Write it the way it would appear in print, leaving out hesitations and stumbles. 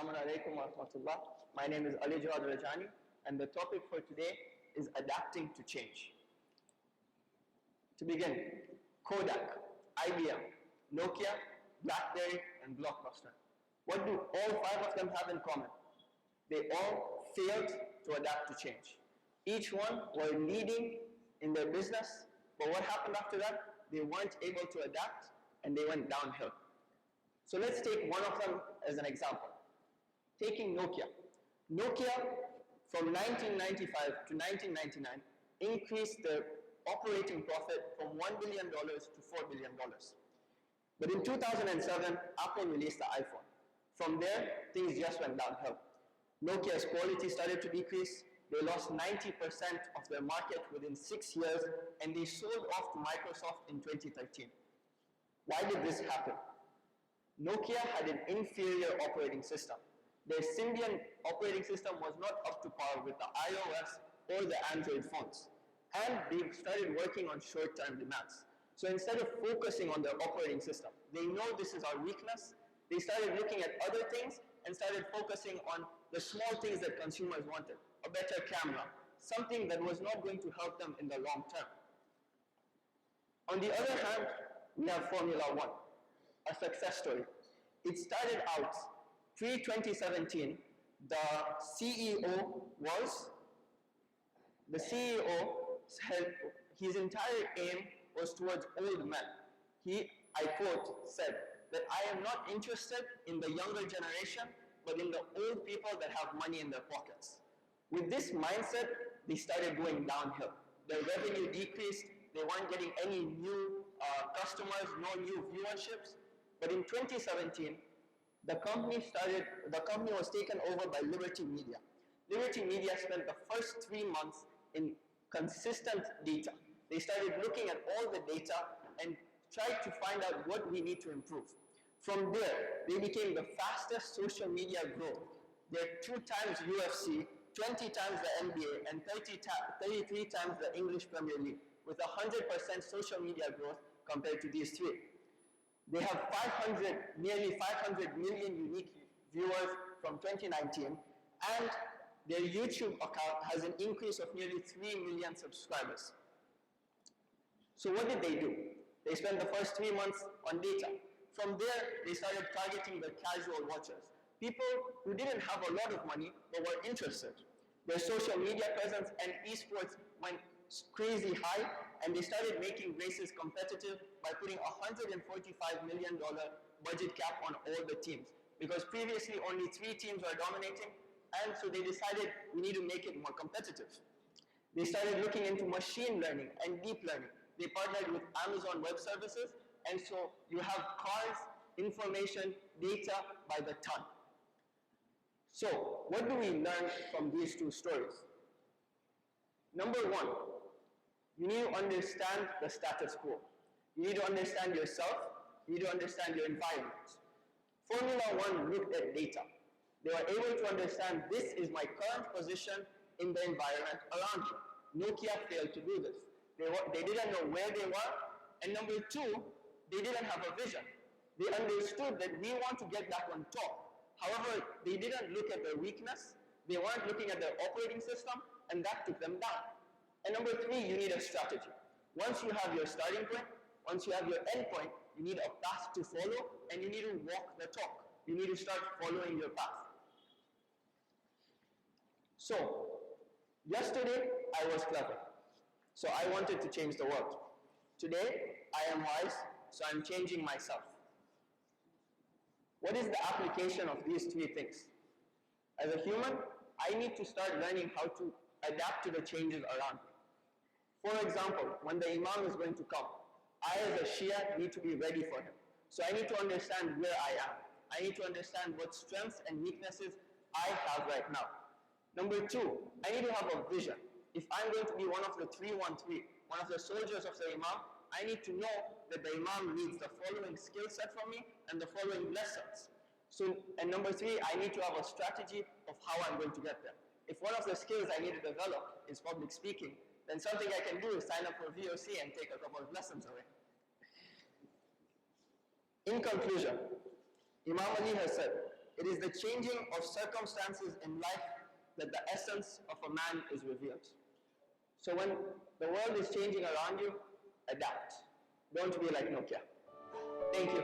Assalamu alaikum wa rahmatullah. My name is Alijawad Rajani, and the topic for today is adapting to change. To begin, Kodak, IBM, Nokia, BlackBerry, and Blockbuster. What do all five of them have in common? They all failed to adapt to change. Each one were leading in their business, but what happened after that? They weren't able to adapt, and they went downhill. So let's take one of them as an example. Taking Nokia. Nokia from 1995 to 1999 increased their operating profit from $1 billion to $4 billion. But in 2007, Apple released the iPhone. From there, things just went downhill. Nokia's quality started to decrease. They lost 90% of their market within 6 years, and they sold off to Microsoft in 2013. Why did this happen? Nokia had an inferior operating system. Their Symbian operating system was not up to par with the iOS or the Android phones. And they started working on short-term demands. So instead of focusing on their operating system, they know this is our weakness, they started looking at other things and started focusing on the small things that consumers wanted. A better camera, something that was not going to help them in the long term. On the other hand, we have Formula One, a success story. It started out pre-2017, his entire aim was towards old men. He, I quote, said that I am not interested in the younger generation, but in the old people that have money in their pockets. With this mindset, they started going downhill. Their revenue decreased, they weren't getting any new customers, no new viewerships. But in 2017, the company was taken over by Liberty Media. Liberty Media spent the first 3 months in consistent data. They started looking at all the data and tried to find out what we need to improve. From there, they became the fastest social media growth. They're 2 times UFC, 20 times the NBA, and 33 times the English Premier League, with 100% social media growth compared to these 3. They have nearly 500 million unique viewers from 2019, and their YouTube account has an increase of nearly 3 million subscribers. So what did they do? They spent the first 3 months on data. From there, they started targeting the casual watchers, people who didn't have a lot of money but were interested. Their social media presence and esports went crazy high, and they started making races competitive by putting $145 million budget cap on all the teams, because previously only 3 teams were dominating, and so they decided we need to make it more competitive. They started looking into machine learning and deep learning. They partnered with Amazon Web Services, and so you have cars, information, data by the ton. So what do we learn from these 2 stories? Number 1, you need to understand the status quo. You need to understand yourself. You need to understand your environment. Formula One looked at data. They were able to understand this is my current position in the environment around me. Nokia failed to do this. They didn't know where they were. And number 2, they didn't have a vision. They understood that we want to get back on top. However, they didn't look at their weakness. They weren't looking at their operating system, and that took them down. And number 3, you need a strategy. Once you have your starting point, once you have your end point, you need a path to follow, and you need to walk the talk. You need to start following your path. So, yesterday I was clever, so I wanted to change the world. Today I am wise, so I'm changing myself. What is the application of these 3 things? As a human, I need to start learning how to adapt to the changes around me. For example, when the Imam is going to come, I as a Shia need to be ready for him. So I need to understand where I am. I need to understand what strengths and weaknesses I have right now. Number 2, I need to have a vision. If I'm going to be one of the 313, one of the soldiers of the Imam, I need to know that the Imam needs the following skill set from me and the following lessons. So, and number 3, I need to have a strategy of how I'm going to get there. If one of the skills I need to develop is public speaking, then something I can do is sign up for VOC and take a couple of lessons away. In conclusion, Imam Ali has said, It is the changing of circumstances in life that the essence of a man is revealed. So when the world is changing around you, adapt. Don't be like Nokia. Thank you.